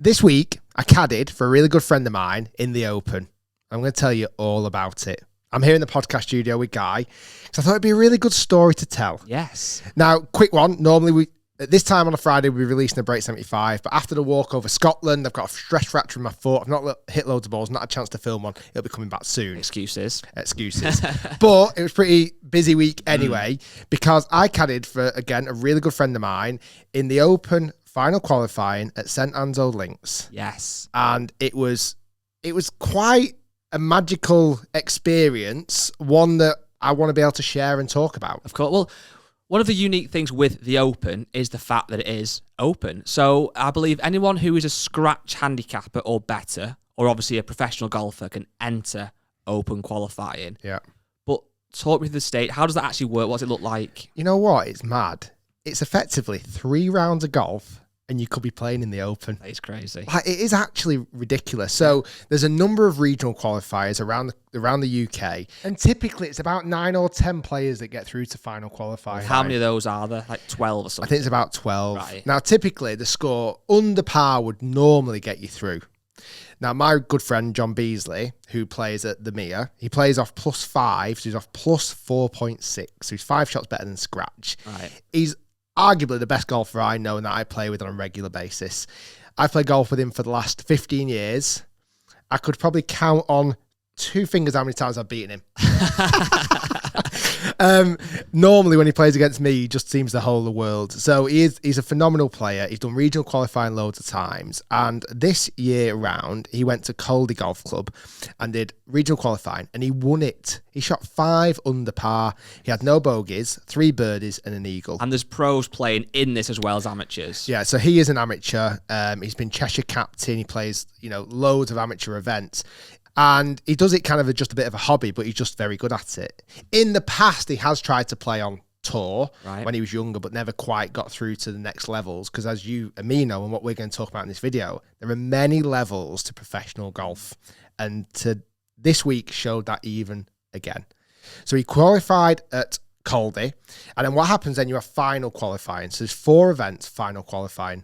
This week, I caddied for a really good friend of mine in the Open. I'm going to tell you all about it. I'm here in the podcast studio with Guy, because I thought it'd be a really good story to tell. Yes. Now, quick one. Normally, at this time on a Friday, we'll be releasing a Break 75, but after the walk over Scotland, I've got a stress fracture in my foot. I've not hit loads of balls, not a chance to film one. It'll be coming back soon. Excuses. But it was a pretty busy week anyway, because I caddied for, again, a really good friend of mine in the Open final qualifying at St Anne's Old Links. Yes. And it was quite a magical experience, one that I want to be able to share and talk about. Of course. Well, one of the unique things with the Open is the fact that it is open. So I believe anyone who is a scratch handicapper or better, or obviously a professional golfer, can enter Open qualifying. Yeah. But talk me through the state. How does that actually work? What does it look like? You know what? It's mad. It's effectively 3 rounds of golf, and you could be playing in the Open. That is crazy. Like, it is actually ridiculous. So there's a number of regional qualifiers around the UK, and typically it's about 9 or 10 players that get through to final qualifying. How many of those are there? Like 12 or something? I think it's about 12. Right. Now, typically the score under par would normally get you through. Now, my good friend John Beasley, who plays at the Mia, he plays off +5, so he's off +4.6, so he's 5 shots better than scratch. Right. He's arguably the best golfer I know and that I play with on a regular basis. I've played golf with him for the last 15 years. I could probably count on 2 fingers how many times I've beaten him. Normally when he plays against me, he just seems to hold the world. So he's a phenomenal player. He's done regional qualifying loads of times. And this year round, he went to Coldy Golf Club and did regional qualifying, and he won it. He shot 5 under par. He had no bogeys, 3 birdies and an eagle. And there's pros playing in this as well as amateurs. Yeah, so he is an amateur. He's been Cheshire captain. He plays, loads of amateur events. And he does it kind of just a bit of a hobby, but he's just very good at it. In the past, he has tried to play on tour when he was younger, but never quite got through to the next levels. Because as you and me know, and what we're going to talk about in this video, there are many levels to professional golf. And this week showed that even again. So he qualified at Coldy. And then what happens then, you have final qualifying. So there's 4 events, final qualifying.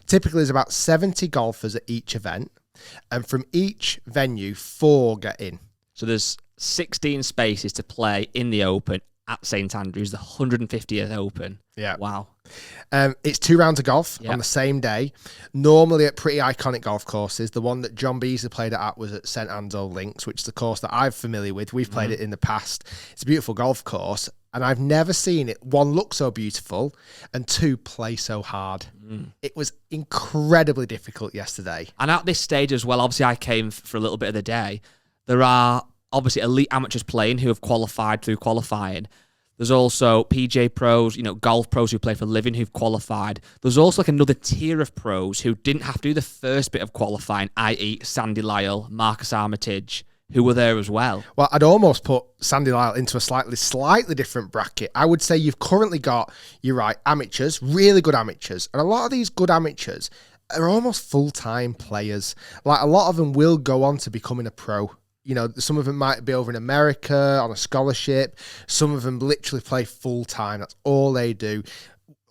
Typically, there's about 70 golfers at each event. And from each venue, 4 get in. So there's 16 spaces to play in the Open at St Andrews, the 150th Open. Yeah. Wow. It's 2 rounds of golf on the same day, normally at pretty iconic golf courses. The one that John Beasley played at was at St Anne's Old Links, which is the course that I'm familiar with. We've played it in the past. It's a beautiful golf course, and I've never seen it, 1, look so beautiful, and 2, play so hard. It was incredibly difficult yesterday. And at this stage as well, obviously I came for a little bit of the day. There are obviously elite amateurs playing who have qualified through qualifying. There's also PJ pros, golf pros who play for a living who've qualified. There's also like another tier of pros who didn't have to do the first bit of qualifying, i.e. Sandy Lyle, Marcus Armitage, who were there as well. Well, I'd almost put Sandy Lyle into a slightly different bracket. I would say you've currently got, you're right, amateurs, really good amateurs. And a lot of these good amateurs are almost full-time players. Like, a lot of them will go on to becoming a pro. Some of them might be over in America on a scholarship. Some of them literally play full-time. That's all they do.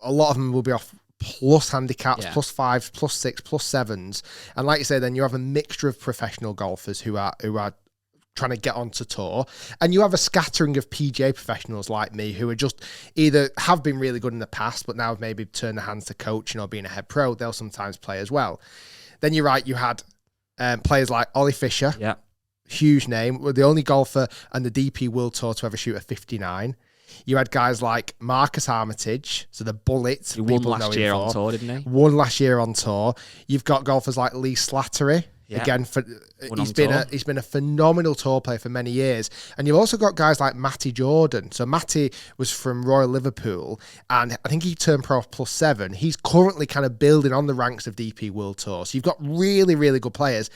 A lot of them will be off plus handicaps, +5s, +6, +7s. And like you say, then you have a mixture of professional golfers who are trying to get onto tour. And you have a scattering of PGA professionals like me who are just either have been really good in the past, but now have maybe turned their hands to coaching or being a head pro. They'll sometimes play as well. Then you're right, you had players like Ollie Fisher. Yeah. Huge name. We're the only golfer on the DP World Tour to ever shoot a 59. You had guys like Marcus Armitage, so the Bullet. He won last year on tour, didn't he? Won last year on tour. You've got golfers like Lee Slattery. Yeah. Again, he's been a phenomenal tour player for many years. And you've also got guys like Matty Jordan. So Matty was from Royal Liverpool, and I think he turned pro off +7. He's currently kind of building on the ranks of DP World Tour. So you've got really, really good players.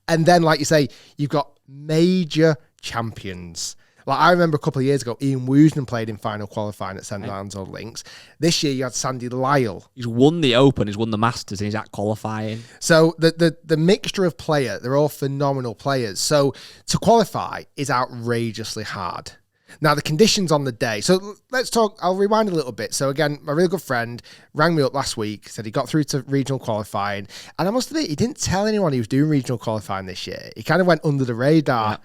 And then, like you say, you've got major champions. Like, I remember a couple of years ago, Ian Woosnam played in final qualifying at St Anne's Old Links. This year, you had Sandy Lyle. He's won the Open, he's won the Masters, and he's at qualifying. So the mixture of player, they're all phenomenal players. So to qualify is outrageously hard. Now, the conditions on the day. So let's talk. I'll rewind a little bit. So again, my really good friend rang me up last week, said he got through to regional qualifying. And I must admit, he didn't tell anyone he was doing regional qualifying this year. He kind of went under the radar.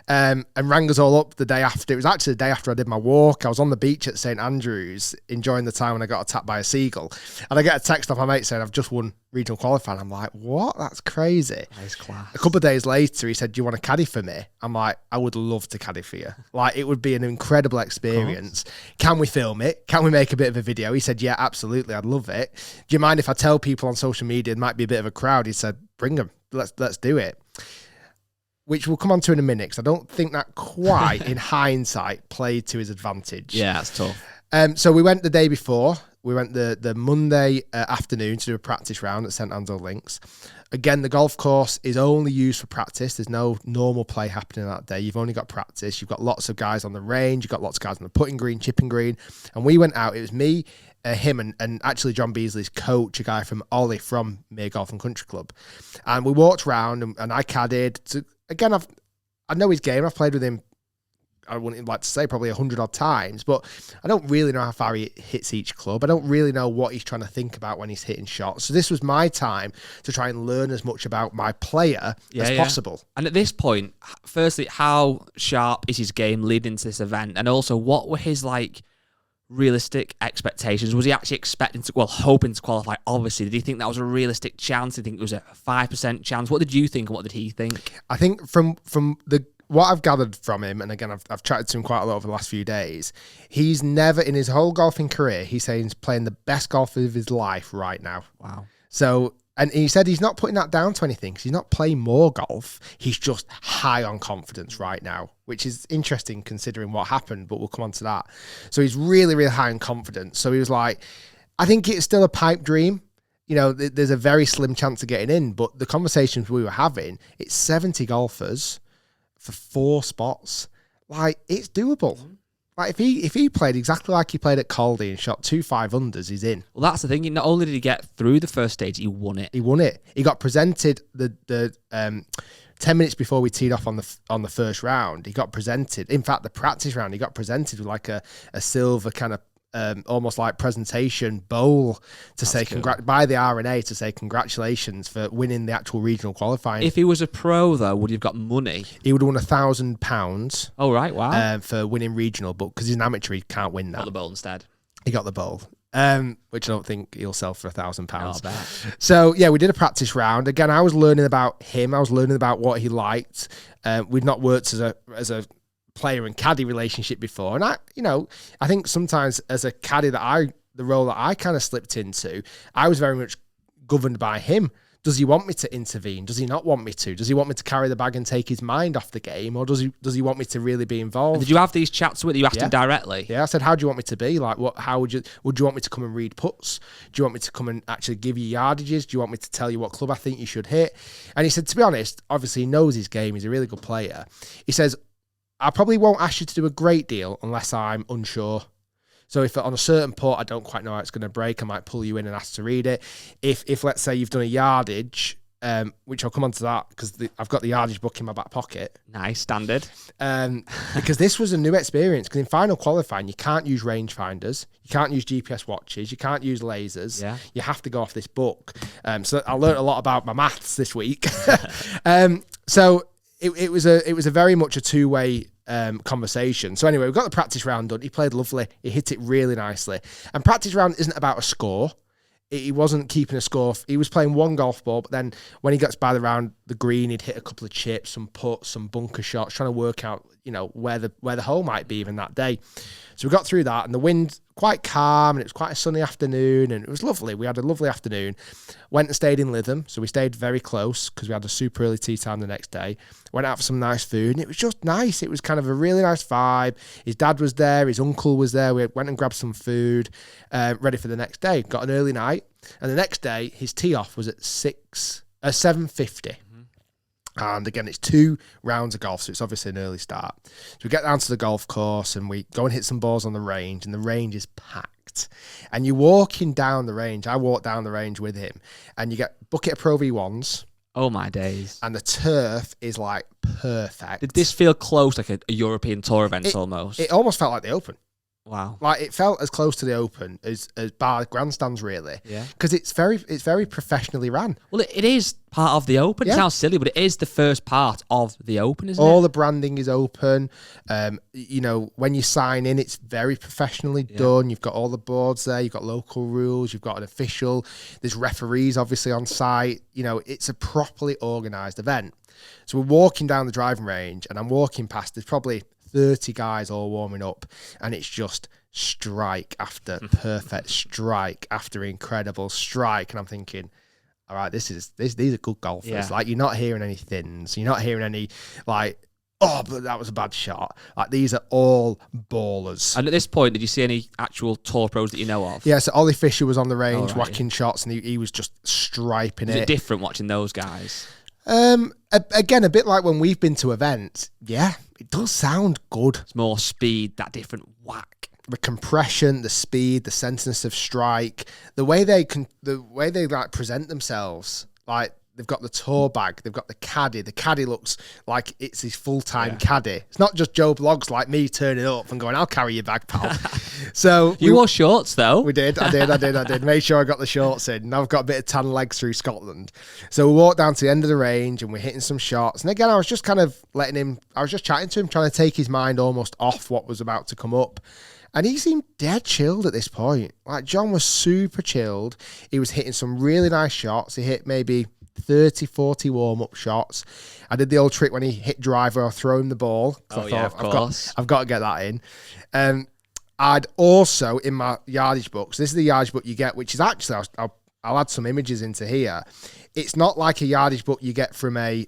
And rang us all up the day after. It was actually the day after I did my walk. I was on the beach at St Andrews enjoying the time when I got attacked by a seagull. And I get a text off my mate saying, I've just won regional qualifying. I'm like, what? That's crazy. Nice class. A couple of days later, he said, do you want to caddy for me? I'm like, I would love to caddy for you. Like, it would be an incredible experience. Can we film it? Can we make a bit of a video? He said, yeah, absolutely. I'd love it. Do you mind if I tell people on social media it might be a bit of a crowd? He said, bring them. Let's do it. Which we'll come on to in a minute, because I don't think that quite, in hindsight, played to his advantage. Yeah, that's tough. So we went the day before. We went the Monday afternoon to do a practice round at St Anselm Links. Again, the golf course is only used for practice. There's no normal play happening that day. You've only got practice. You've got lots of guys on the range. You've got lots of guys on the putting green, chipping green. And we went out. It was me, him, and actually John Beasley's coach, a guy from Ollie from Mere Golf and Country Club. And we walked around, and I caddied. Again, I know his game. I've played with him, I wouldn't like to say probably 100 odd times, but I don't really know how far he hits each club. I don't really know what he's trying to think about when he's hitting shots. So this was my time to try and learn as much about my player as possible. And at this point, firstly, how sharp is his game leading into this event? And also, what were his realistic expectations? Was he actually expecting to, hoping to qualify? Obviously, did he think that was a realistic chance? Did he think it was a 5% chance? What did you think, and what did he think? I think from what I've gathered from him, and again, I've chatted to him quite a lot over the last few days, he's never, in his whole golfing career, he's saying he's playing the best golf of his life right now. Wow. So, and he said he's not putting that down to anything, because he's not playing more golf. He's just high on confidence right now, which is interesting considering what happened, but we'll come on to that. So he's really, really high on confidence. So he was like, I think it's still a pipe dream. You know, there's a very slim chance of getting in, but the conversations we were having, it's 70 golfers for 4 spots. Like, it's doable. Like, if he played exactly like he played at Caldy and shot 2 5-unders, he's in. Well, that's the thing. Not only did he get through the first stage, he won it. He won it. He got presented the 10 minutes before we teed off on the first round. He got presented. In fact, the practice round, he got presented with like a silver kind of almost like presentation bowl to say by the RNA to say congratulations for winning the actual regional qualifying. If he was a pro, though, would he have got money? He would have won £1,000. Oh, right, wow. For winning regional, but because he's an amateur, he can't win that. Got the bowl instead. He got the bowl, which I don't think he'll sell for £1,000. Bet. So yeah, we did a practice round. Again, I was learning about him. I was learning about what he liked. We'd not worked as a player and caddy relationship before, and I think sometimes as a caddy the role that I kind of slipped into, I was very much governed by him. Does he want me to intervene? Does he not want me to? Does he want me to carry the bag and take his mind off the game, or does he want me to really be involved? And did you have these chats with him? You asked him directly? Yeah, I said, how do you want me to be? Like, how would you want me to come and read putts? Do you want me to come and actually give you yardages? Do you want me to tell you what club I think you should hit? And he said, to be honest, obviously he knows his game. He's a really good player. He says, I probably won't ask you to do a great deal unless I'm unsure. So if on a certain putt I don't quite know how it's going to break, I might pull you in and ask to read it. If let's say you've done a yardage, which I'll come on to that because I've got the yardage book in my back pocket. Nice, standard. Because this was a new experience. Because in final qualifying, you can't use rangefinders, you can't use GPS watches, you can't use lasers. Yeah. You have to go off this book. So I learned a lot about my maths this week. So it was a very much a two-way conversation. So anyway, we got the practice round done. He played lovely. He hit it really nicely. And practice round isn't about a score. He wasn't keeping a score. He was playing one golf ball, but then when he gets by the green, he'd hit a couple of chips, some putts, some bunker shots, trying to work out, where the hole might be even that day. So we got through that, and the wind quite calm, and it was quite a sunny afternoon, and it was lovely. We had a lovely afternoon. Went and stayed in Lytham, so we stayed very close because we had a super early tea time the next day. Went out for some nice food, and it was just nice. It was kind of a really nice vibe. His dad was there, his uncle was there. We went and grabbed some food, ready for the next day. Got an early night, and the next day his tee off was at 7:50. And again, it's 2 rounds of golf, so it's obviously an early start. So we get down to the golf course and we go and hit some balls on the range, and the range is packed. And you're walking down the range. I walked down the range with him, and you get bucket of Pro V1s. Oh my days. And the turf is like perfect. Did this feel close, like a European Tour event almost? It almost felt like the Open. Wow. Like it felt as close to the Open as bar grandstands, really. Yeah. Because it's very professionally ran. Well, it is part of the Open. Yeah. It sounds silly, but it is the first part of the Open, isn't it? All the branding is open. You know, when you sign in, it's very professionally done. You've got all the boards there. You've got local rules. You've got an official. There's referees obviously on site. You know, it's a properly organised event. So we're walking down the driving range, and I'm walking past. There's probably 30 guys all warming up, and it's just strike after perfect strike after incredible strike, and I'm thinking, all right, these are good golfers. Yeah. Like, you're not hearing any thins, you're not hearing any like, oh, but that was a bad shot. Like, these are all ballers. And at this point, did you see any actual tour pros that you know of? Yeah, so Ollie Fisher was on the range whacking yeah. shots, and he was just striping Was it. it different watching those guys? Again, a bit like when we've been to events. Yeah, it does sound good. It's more speed, that different whack. The compression, the speed, the centerness of strike, the way they like present themselves. Like, they've got the tour bag, they've got the caddy. The caddy looks like it's his full-time caddy. It's not just Joe Bloggs like me turning up and going, "I'll carry your bag, pal." So you wore shorts though. We did. I did. Made sure I got the shorts in. Now I've got a bit of tan legs through Scotland. So we walked down to the end of the range and we're hitting some shots. And again, I was just kind of I was just chatting to him, trying to take his mind almost off what was about to come up. And he seemed dead chilled at this point. Like, John was super chilled. He was hitting some really nice shots. He hit maybe 30, 40 warm-up shots. I did the old trick when he hit driver, I'll throw him the ball. Oh, yeah, of course. I've got to get that in. I'd also, in my yardage books, this is the yardage book you get, which is actually, I'll add some images into here. It's not like a yardage book you get from a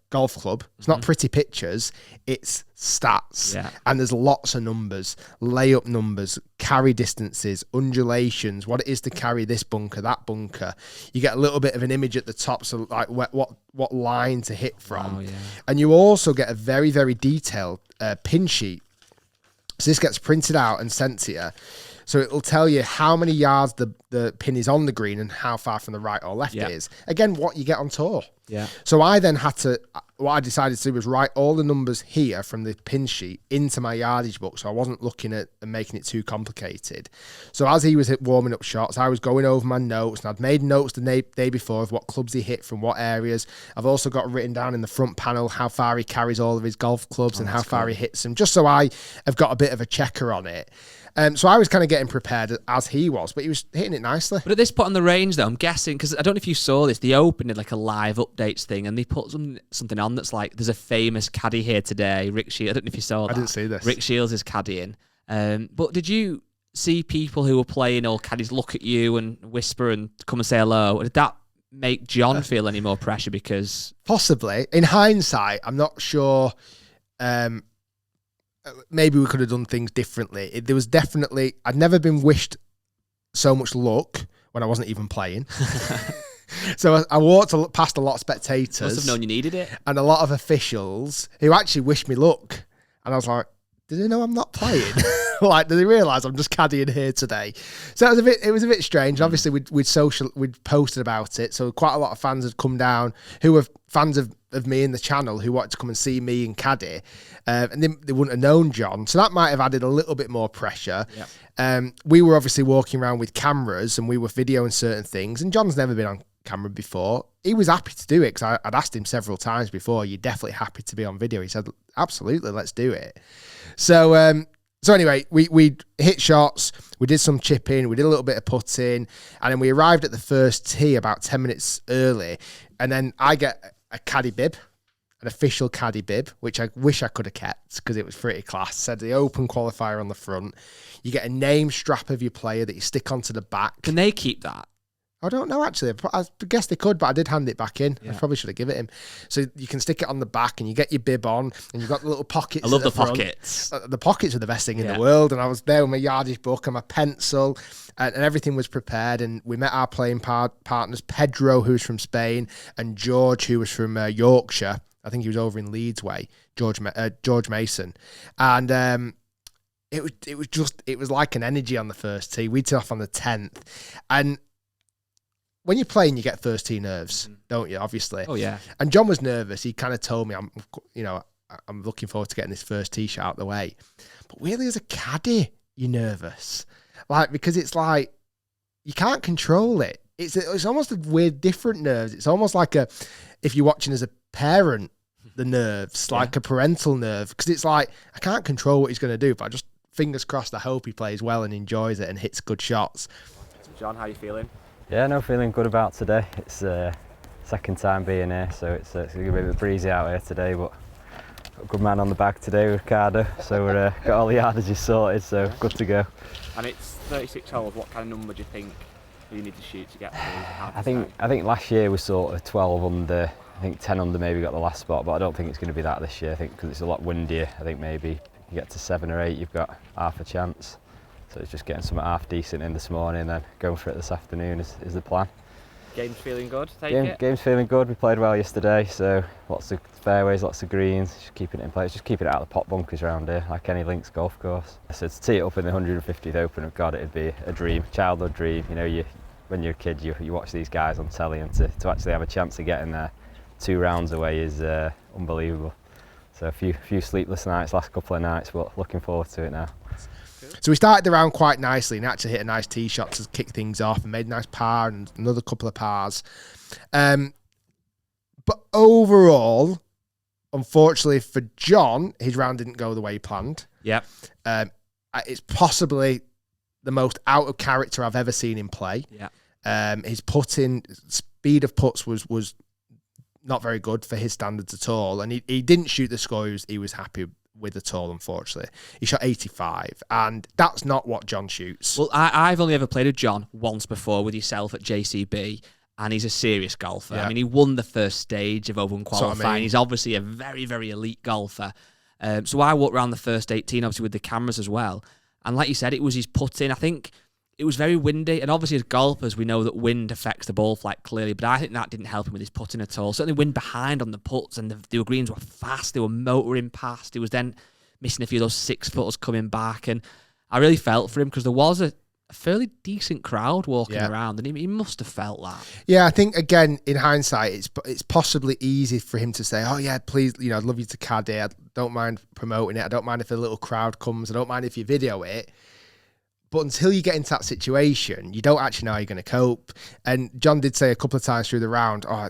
golf club. It's not pretty pictures, it's stats. Yeah. And there's lots of numbers, layup numbers, carry distances, undulations, what it is to carry this bunker, that bunker. You get a little bit of an image at the top, so like what line to hit from. Oh, yeah. And you also get a very, very detailed pin sheet. So this gets printed out and sent to you. So it'll tell you how many yards the pin is on the green and how far from the right or left it is. Again, what you get on tour. Yeah. So I then what I decided to do was write all the numbers here from the pin sheet into my yardage book, so I wasn't looking at and making it too complicated. So as he was warming up shots, I was going over my notes, and I'd made notes the day before of what clubs he hit from what areas. I've also got written down in the front panel how far he carries all of his golf clubs and how far he hits them, just so I have got a bit of a checker on it. So I was kind of getting prepared as he was, but he was hitting it nicely. But at this point on the range, though, I'm guessing, because I don't know if you saw this, the Open did like a live updates thing, and they put something on that's like, there's a famous caddy here today, Rick Shiels. I don't know if you saw that. I didn't see this. Rick Shiels is caddying. But did you see people who were playing, or caddies, look at you and whisper and come and say hello? Did that make John feel any more pressure? Because possibly. In hindsight, I'm not sure. Maybe we could have done things differently. There was definitely, I'd never been wished so much luck when I wasn't even playing. So I walked past a lot of spectators. Must have known you needed it. And a lot of officials who actually wished me luck. And I was like, do they know I'm not playing? Like, do they realise I'm just caddying here today? So it was a bit strange. Obviously, we'd posted about it. So quite a lot of fans had come down who were fans of me in the channel, who wanted to come and see me and caddy. And they wouldn't have known John. So that might have added a little bit more pressure. Yep. We were obviously walking around with cameras and we were videoing certain things. And John's never been on camera before. He was happy to do it because I'd asked him several times before, "You're definitely happy to be on video?" He said, "Absolutely, let's do it." So anyway, we hit shots, we did some chipping, we did a little bit of putting, and then we arrived at the first tee about 10 minutes early. And then I get a caddy bib, an official caddy bib, which I wish I could have kept because it was pretty class. Said the Open qualifier on the front. You get a name strap of your player that you stick onto the back. Can they keep that? I don't know, actually. I guess they could, but I did hand it back in. Yeah. I probably should have given it him. So you can stick it on the back and you get your bib on and you've got the little pockets. I love the the pockets. The pockets are the best thing in the world. And I was there with my yardage book and my pencil and everything was prepared. And we met our playing partners, Pedro, who's from Spain, and George, who was from Yorkshire. I think he was over in Leeds way, George Mason. And it was like an energy on the first tee. We took off on the 10th. And when you're playing, you get first tee nerves, don't you? Obviously. Oh yeah. And John was nervous. He kind of told me, I'm looking forward to getting this first tee shot out of the way. But really, as a caddy, you're nervous, because it's like you can't control it. It's almost a weird, different nerves. It's almost like if you're watching as a parent, the nerves, like a parental nerve, because it's like I can't control what he's going to do, but I just fingers crossed. I hope he plays well and enjoys it and hits good shots. John, how you feeling? Yeah, no, feeling good about today. It's second time being here, so it's going to be a bit breezy out here today, but got a good man on the bag today with Ricardo, so we're got all the yardages sorted, so good to go. And it's 36 holes. What kind of number do you think you need to shoot to get through? I think last year was sort of 12 under. I think 10 under maybe got the last spot, but I don't think it's going to be that this year. I think because it's a lot windier. I think maybe you get to 7 or 8, you've got half a chance. So it's just getting something half decent in this morning, and then going for it this afternoon is the plan. Game's feeling good. Game's feeling good. We played well yesterday, so lots of fairways, lots of greens. Just keeping it in place. Just keeping it out of the pot bunkers around here, like any links golf course. So to tee it up in the 150th Open, oh God, it'd be a dream, childhood dream. You know, when you're a kid, you watch these guys on telly, and to actually have a chance of getting there 2 rounds away is unbelievable. So a few sleepless nights last couple of nights, but looking forward to it now. So we started the round quite nicely and actually hit a nice tee shot to kick things off and made a nice par and another couple of pars. But overall, unfortunately for John, his round didn't go the way he planned. Yep. It's possibly the most out of character I've ever seen him play. Yeah. His putting, speed of putts was not very good for his standards at all. And he didn't shoot the score he was happy with at all, unfortunately. He shot 85, and that's not what John shoots. Well, I've only ever played with John once before with yourself at JCB, and he's a serious golfer. Yeah. I mean, he won the first stage of Open qualifying. So, I mean, he's obviously a very, very elite golfer. So I walked around the first 18, obviously with the cameras as well. And like you said, it was his putting. I think it was very windy, and obviously as golfers, we know that wind affects the ball flight clearly, but I think that didn't help him with his putting at all. Certainly wind behind on the putts, and the greens were fast. They were motoring past. He was then missing a few of those 6-footers coming back, and I really felt for him because there was a fairly decent crowd walking around, and he must have felt that. Yeah, I think, again, in hindsight, it's possibly easy for him to say, oh, yeah, please, I'd love you to caddy. I don't mind promoting it. I don't mind if a little crowd comes. I don't mind if you video it. But until you get into that situation, you don't actually know how you're going to cope. And John did say a couple of times through the round, I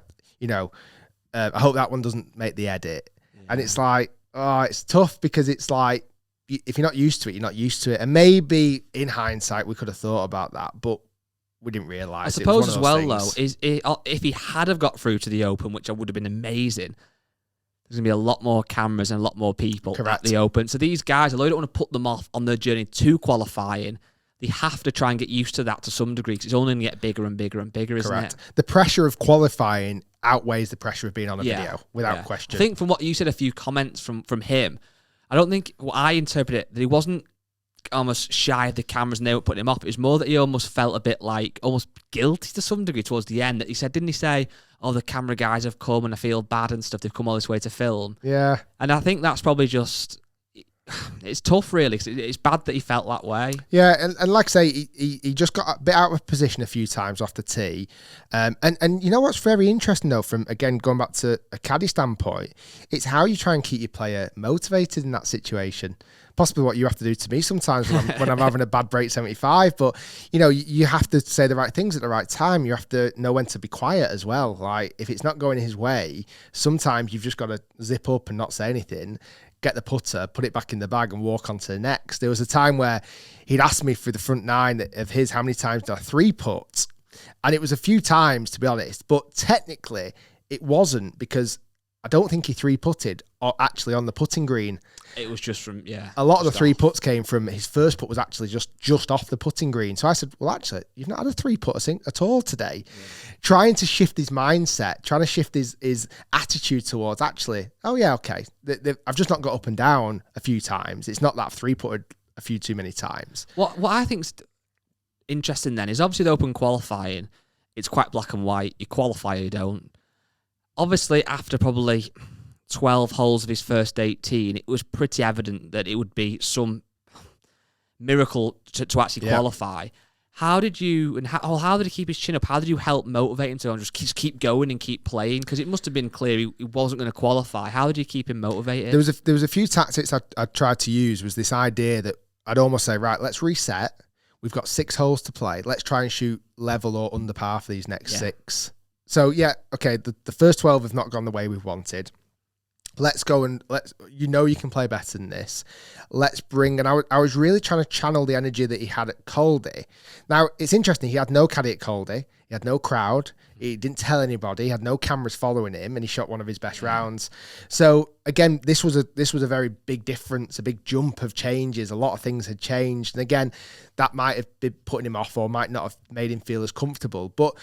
hope that one doesn't make the edit. Yeah. And it's like, it's tough because it's like, if you're not used to it, you're not used to it. And maybe in hindsight, we could have thought about that, but we didn't realise. I suppose as well, though, if he had have got through to the Open, which would have been amazing, there's going to be a lot more cameras and a lot more people at the Open. So these guys, although you don't want to put them off on their journey to qualifying, they have to try and get used to that to some degree because it's only going to get bigger and bigger and bigger, isn't it? The pressure of qualifying outweighs the pressure of being on a video, without question. I think from what you said, a few comments from him, I don't think, well, I interpret it, that he wasn't almost shy of the cameras and they were putting him off. It was more that he almost felt a bit like, almost guilty to some degree towards the end. That he said, didn't he say, oh, the camera guys have come and I feel bad and stuff, they've come all this way to film. Yeah. And I think that's probably just... It's tough, really. It's bad that he felt that way. Yeah, and like I say, he just got a bit out of position a few times off the tee. And you know what's very interesting, though, from, again, going back to a caddy standpoint, it's how you try and keep your player motivated in that situation. Possibly what you have to do to me sometimes when I'm having a bad break 75. But, you have to say the right things at the right time. You have to know when to be quiet as well. Like, if it's not going his way, sometimes you've just got to zip up and not say anything, get the putter, put it back in the bag and walk on to the next. There was a time where he'd asked me for the front 9 of his, how many times did I 3-putt? And it was a few times, to be honest, but technically it wasn't because I don't think he 3-putted or actually on the putting green. It was just from, a lot of the 3-putts came from his first putt was actually just off the putting green. So I said, well, actually, you've not had a 3-putt at all today. Yeah. Trying to shift his mindset, trying to shift his attitude towards actually, oh yeah, okay. I've just not got up and down a few times. It's not that I've 3-putted a few too many times. What I think's interesting then is obviously the Open qualifying, it's quite black and white. You qualify or you don't. Obviously, after probably 12 holes of his first 18, it was pretty evident that it would be some miracle to actually qualify. How did you and how did he keep his chin up? How did you help motivate him to just keep going and keep playing? Because it must have been clear he wasn't going to qualify. How did you keep him motivated? There was a few tactics I tried to use. Was this idea that I'd almost say, right, let's reset. We've got 6 holes to play. Let's try and shoot level or under par for these next 6. So yeah, okay, the first 12 have not gone the way we've wanted. Let's go and you can play better than this. Let's bring, and I was really trying to channel the energy that he had at Caldy. Now, it's interesting, he had no caddy at Caldy. He had no crowd. He didn't tell anybody. He had no cameras following him, and he shot one of his best rounds. So again, this was a very big difference, a big jump of changes. A lot of things had changed, and again, that might have been putting him off or might not have made him feel as comfortable. But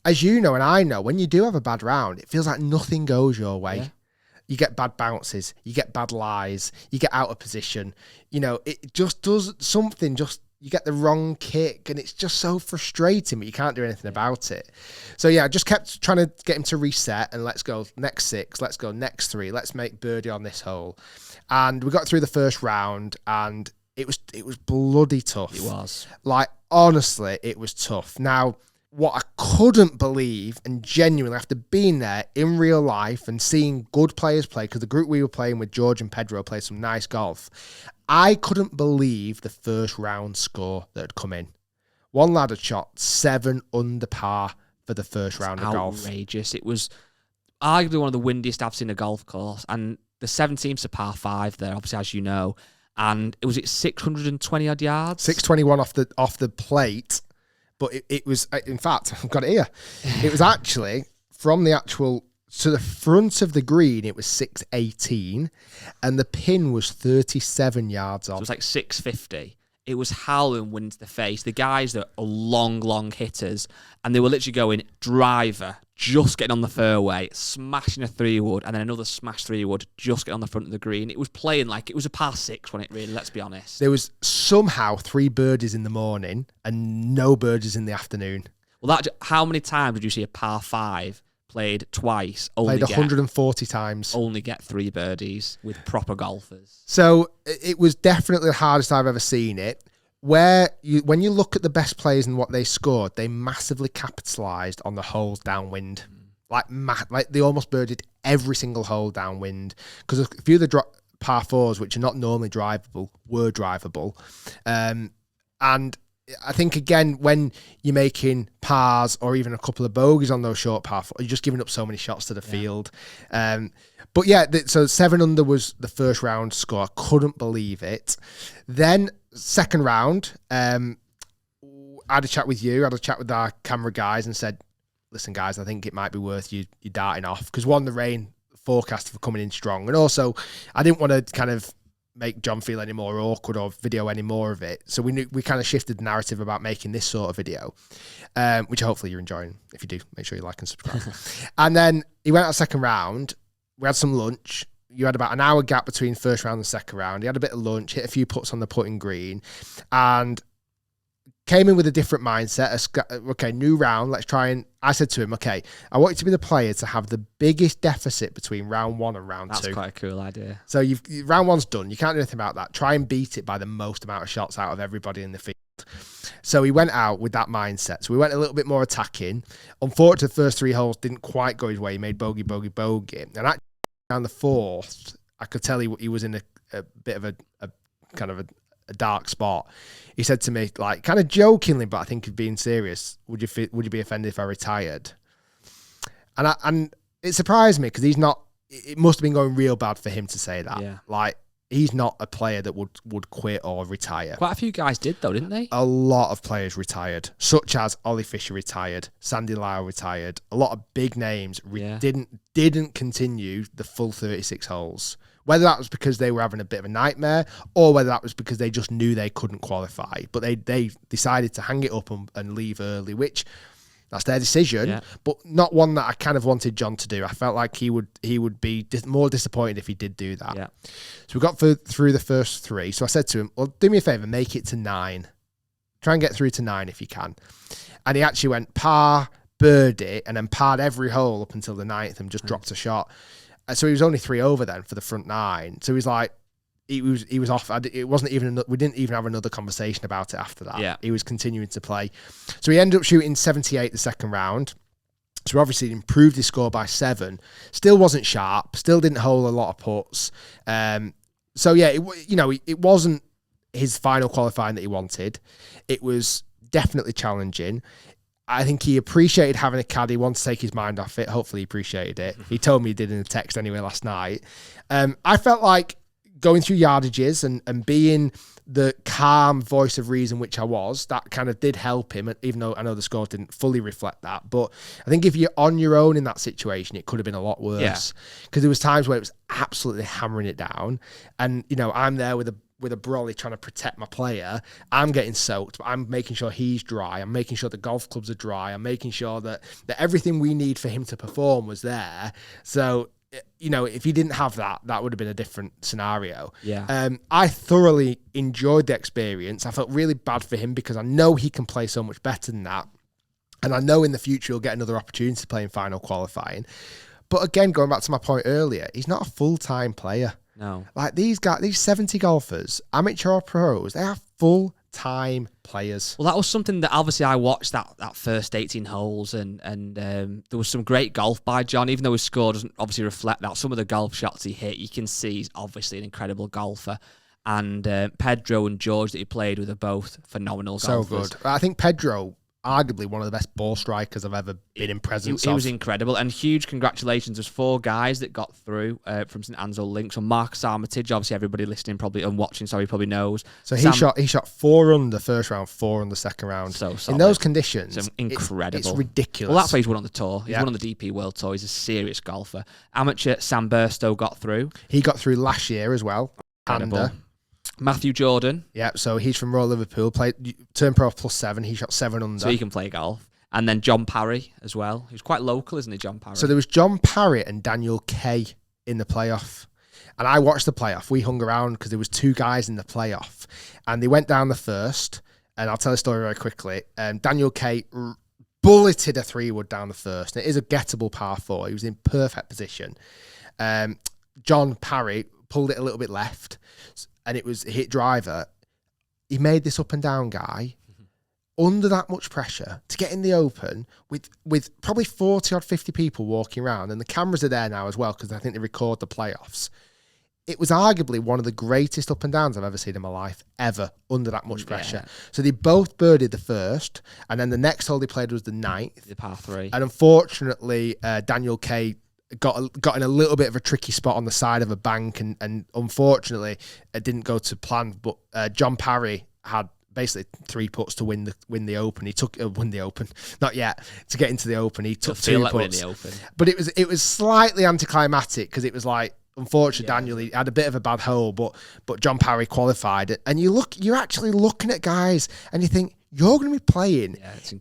as you know, and I know, when you do have a bad round, it feels like nothing goes your way. Yeah. You get bad bounces, you get bad lies, you get out of position. You know, it just does something, you get the wrong kick, and it's just so frustrating, but you can't do anything about it. So yeah, I just kept trying to get him to reset, and let's go next 6, let's go next 3, let's make birdie on this hole. And we got through the first round, and it was bloody tough. It was. Like, honestly, it was tough. Now, what I couldn't believe, and genuinely after being there in real life and seeing good players play, because the group we were playing with, George and Pedro, played some nice golf, I couldn't believe the first round score that had come in. One lad had shot 7 under par for the first round of golf. Outrageous. It was arguably one of the windiest I've seen a golf course, and the 17's a par 5 there, obviously, as you know, and it was 620 odd yards. 621 off the plate. But it was, in fact, I've got it here. It was actually from the actual, to the front of the green, it was 618, and the pin was 37 yards off. So it was like 650. It was howling wind to the face. The guys that are long hitters, and they were literally going driver, just getting on the fairway, smashing a 3-wood, and then another smash 3-wood, just getting on the front of the green. It was playing like it was a par 6, wasn't it, really? Let's be honest. There was somehow 3 birdies in the morning and no birdies in the afternoon. Well, how many times did you see a par 5 played twice? Played 140 times. Only get 3 birdies with proper golfers. So it was definitely the hardest I've ever seen it. When you look at the best players and what they scored, they massively capitalised on the holes downwind. Like they almost birdied every single hole downwind, because a few of the par 4s, which are not normally drivable, were drivable. And I think, again, when you're making pars or even a couple of bogeys on those short par 4s, you're just giving up so many shots to the field. But yeah, so 7 under was the first round score. I couldn't believe it. Then second round, I had a chat with you, I had a chat with our camera guys and said, listen, guys, I think it might be worth you darting off. Because one, the rain forecast for coming in strong. And also, I didn't want to kind of make John feel any more awkward or video any more of it. So we kind of shifted the narrative about making this sort of video, which hopefully you're enjoying. If you do, make sure you like and subscribe. And then he went out second round. We had some lunch. You had about an hour gap between first round and second round. He had a bit of lunch, hit a few putts on the putting green, and came in with a different mindset. Okay, new round. Let's try and... I said to him, okay, I want you to be the player to have the biggest deficit between round 1 and round 2. That's quite a cool idea. So round 1's done. You can't do anything about that. Try and beat it by the most amount of shots out of everybody in the field. So he went out with that mindset. So we went a little bit more attacking. Unfortunately, the first 3 holes didn't quite go his way. He made bogey. And actually, down the 4th, I could tell he was in a bit of a kind of a dark spot. He said to me, like, kind of jokingly, but I think he's being serious, would you be offended if I retired? And it surprised me, because it must have been going real bad for him to say that. Yeah. Like, he's not a player that would quit or retire. Quite a few guys did, though, didn't they? A lot of players retired, such as Ollie Fisher retired, Sandy Lyle retired. A lot of big names didn't continue the full 36 holes. Whether that was because they were having a bit of a nightmare, or whether that was because they just knew they couldn't qualify. But they decided to hang it up and leave early, which... that's their decision, but not one that I kind of wanted John to do. I felt like he would be more disappointed if he did do that. Yeah. So we got through the first 3. So I said to him, well, do me a favour, make it to 9. Try and get through to 9 if you can. And he actually went par, birdie, and then parred every hole up until the 9th and just dropped a shot. So he was only 3 over then for the front 9. So he's like, he was off. It wasn't even. We didn't even have another conversation about it after that. Yeah. He was continuing to play. So he ended up shooting 78 the second round. So obviously improved his score by 7. Still wasn't sharp. Still didn't hold a lot of putts. So yeah, it wasn't his final qualifying that he wanted. It was definitely challenging. I think he appreciated having a caddy, wanted to take his mind off it. Hopefully he appreciated it. He told me he did in a text anyway last night. I felt like going through yardages and being the calm voice of reason, which I was, that kind of did help him, even though I know the score didn't fully reflect that. But I think if you're on your own in that situation, it could have been a lot worse. Because there was times where it was absolutely hammering it down. And, I'm there with a brolly trying to protect my player. I'm getting soaked, but I'm making sure he's dry. I'm making sure the golf clubs are dry. I'm making sure that everything we need for him to perform was there. So, if he didn't have that, that would have been a different scenario. Yeah. I thoroughly enjoyed the experience. I felt really bad for him because I know he can play so much better than that. And I know in the future he'll get another opportunity to play in final qualifying. But again, going back to my point earlier, he's not a full-time player. No. Like these guys, these 70 golfers, amateur or pros, they are full-time players. Well, that was something that obviously I watched that first 18 holes and there was some great golf by John, even though his score doesn't obviously reflect that. Some of the golf shots he hit, you can see he's obviously an incredible golfer. And Pedro and George that he played with are both phenomenal golfers. So good. I think Pedro, arguably one of the best ball strikers I've ever been in presence of. He was incredible, and huge congratulations. There's 4 guys that got through from St Anselm Links. So Marcus Armitage, obviously everybody listening probably and watching, probably knows. So he shot 4 under first round, 4 under second round. So solid. In those conditions, it's incredible. It's ridiculous. Well, that's why he's won on the tour. He's won on the DP World Tour. He's a serious golfer. Amateur Sam Burstow got through. He got through last year as well. Incredible. Matthew Jordan. Yeah, so he's from Royal Liverpool. Turned pro +7. He shot 7 under. So he can play golf. And then John Parry as well. He's quite local, isn't he, John Parry? So there was John Parry and Daniel Kay in the playoff. And I watched the playoff. We hung around because there was 2 guys in the playoff. And they went down the first. And I'll tell the story very quickly. Daniel Kay bulleted a 3-wood down the first. And it is a gettable par 4. He was in perfect position. John Parry pulled it a little bit left. And it was hit driver. He made this up and down guy under that much pressure to get in the Open with probably 40 or 50 people walking around. And the cameras are there now as well because I think they record the playoffs. It was arguably one of the greatest up and downs I've ever seen in my life, ever, under that much pressure. Yeah. So they both birdied the first, and then the next hole they played was the 9th. The par 3. And unfortunately, Daniel Kay got in a little bit of a tricky spot on the side of a bank, and unfortunately it didn't go to plan. But John Parry had basically 3 putts to win the Open. He took win the Open, not yet, to get into the Open. He took 2 like putts. The Open. But it was slightly anticlimactic because it was like, unfortunately, Daniel, he had a bit of a bad hole, but John Parry qualified it. And you're actually looking at guys and you think, you're going to be playing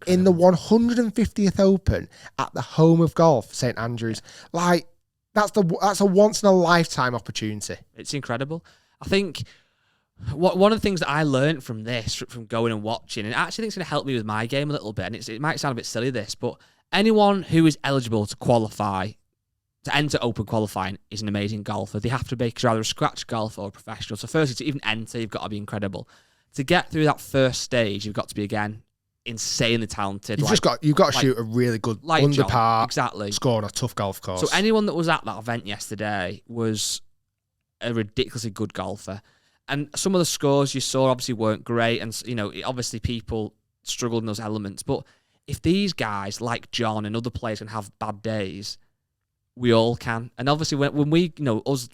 in the 150th Open at the home of golf, St Andrews. Like, that's a once in a lifetime opportunity. It's incredible. I think one of the things that I learned from this, from going and watching, and I actually think it's going to help me with my game a little bit, and it might sound a bit silly this, but anyone who is eligible to qualify, to enter Open qualifying, is an amazing golfer. They have to be, because you're either a scratch golfer or a professional. So firstly, to even enter, you've got to be incredible. To get through that first stage, you've got to be, again, insanely talented. You've got to shoot a really good under par score on a tough golf course. So anyone that was at that event yesterday was a ridiculously good golfer. And some of the scores you saw obviously weren't great, and obviously people struggled in those elements. But if these guys like John and other players can have bad days, we all can. And obviously when we, us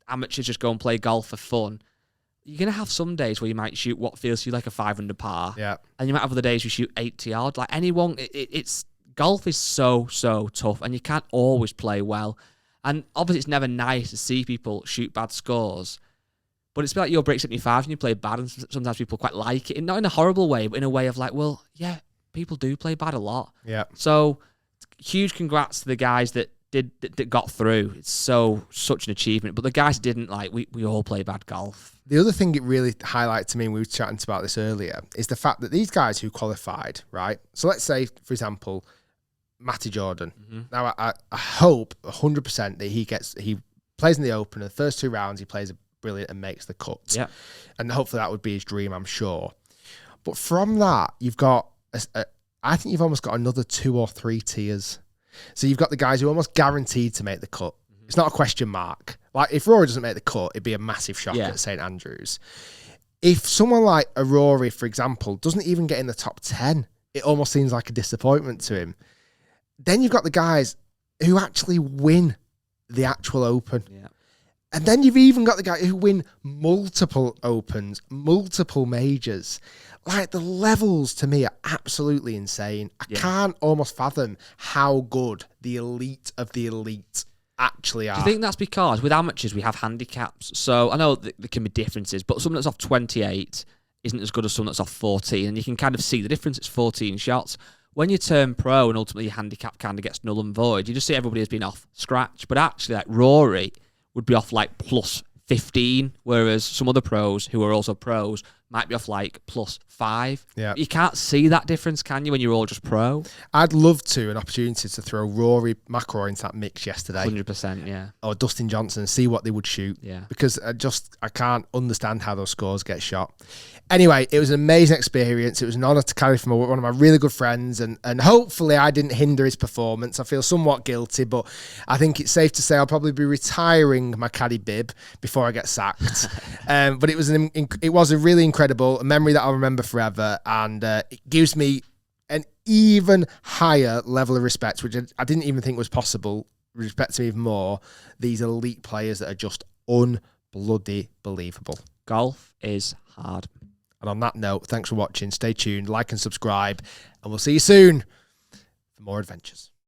amateurs just go and play golf for fun, you're going to have some days where you might shoot what feels to you like a 500 par. Yeah. And you might have other days you shoot 80 yard. Like anyone, it's golf is so tough, and you can't always play well. And obviously it's never nice to see people shoot bad scores. But it's like your break 75 and you play bad, and sometimes people quite like it. And not in a horrible way, but in a way of like, well, yeah, people do play bad a lot. Yeah. So huge congrats to the guys that got through. It's such an achievement. But the guys didn't, like, we all play bad golf. The other thing it really highlighted to me, and we were chatting about this earlier, is the fact that these guys who qualified, right? So let's say, for example, Matty Jordan. Mm-hmm. Now, I hope 100% that he plays in the Open, and the first 2 rounds he plays a brilliant and makes the cut. Yeah. And hopefully that would be his dream, I'm sure. But from that, you've got, I think you've almost got another 2 or 3 tiers. So you've got the guys who are almost guaranteed to make the cut. It's not a question mark. Like, if Rory doesn't make the cut, it'd be a massive shock at St Andrews. If someone like a Rory, for example, doesn't even get in the top 10, it almost seems like a disappointment to him. Then you've got the guys who actually win the actual Open. Yeah. And then you've even got the guys who win multiple Opens, multiple majors. Like, the levels to me are absolutely insane. I can't almost fathom how good the elite of the elite actually are. Do you think that's because with amateurs we have handicaps? So I know there can be differences, but someone that's off 28 isn't as good as someone that's off 14, and you can kind of see the difference. It's 14 shots. When you turn pro and ultimately your handicap kind of gets null and void, you just see everybody has been off scratch. But actually, like Rory would be off like plus 15, whereas some other pros who are also pros might be off like plus 5. Yeah. You can't see that difference, can you, when you're all just pro? I'd love an opportunity to throw Rory McIlroy into that mix yesterday. 100%, yeah. Or Dustin Johnson and see what they would shoot. Yeah. Because I can't understand how those scores get shot. Anyway, it was an amazing experience. It was an honour to carry from one of my really good friends, and hopefully I didn't hinder his performance. I feel somewhat guilty, but I think it's safe to say I'll probably be retiring my caddy bib before I get sacked. But it was a really incredible memory that I'll remember forever, and it gives me an even higher level of respect, which I didn't even think was possible. Respect me even more. These elite players that are just unbloody believable. Golf is hard. And on that note, thanks for watching. Stay tuned, like and subscribe, and we'll see you soon for more adventures.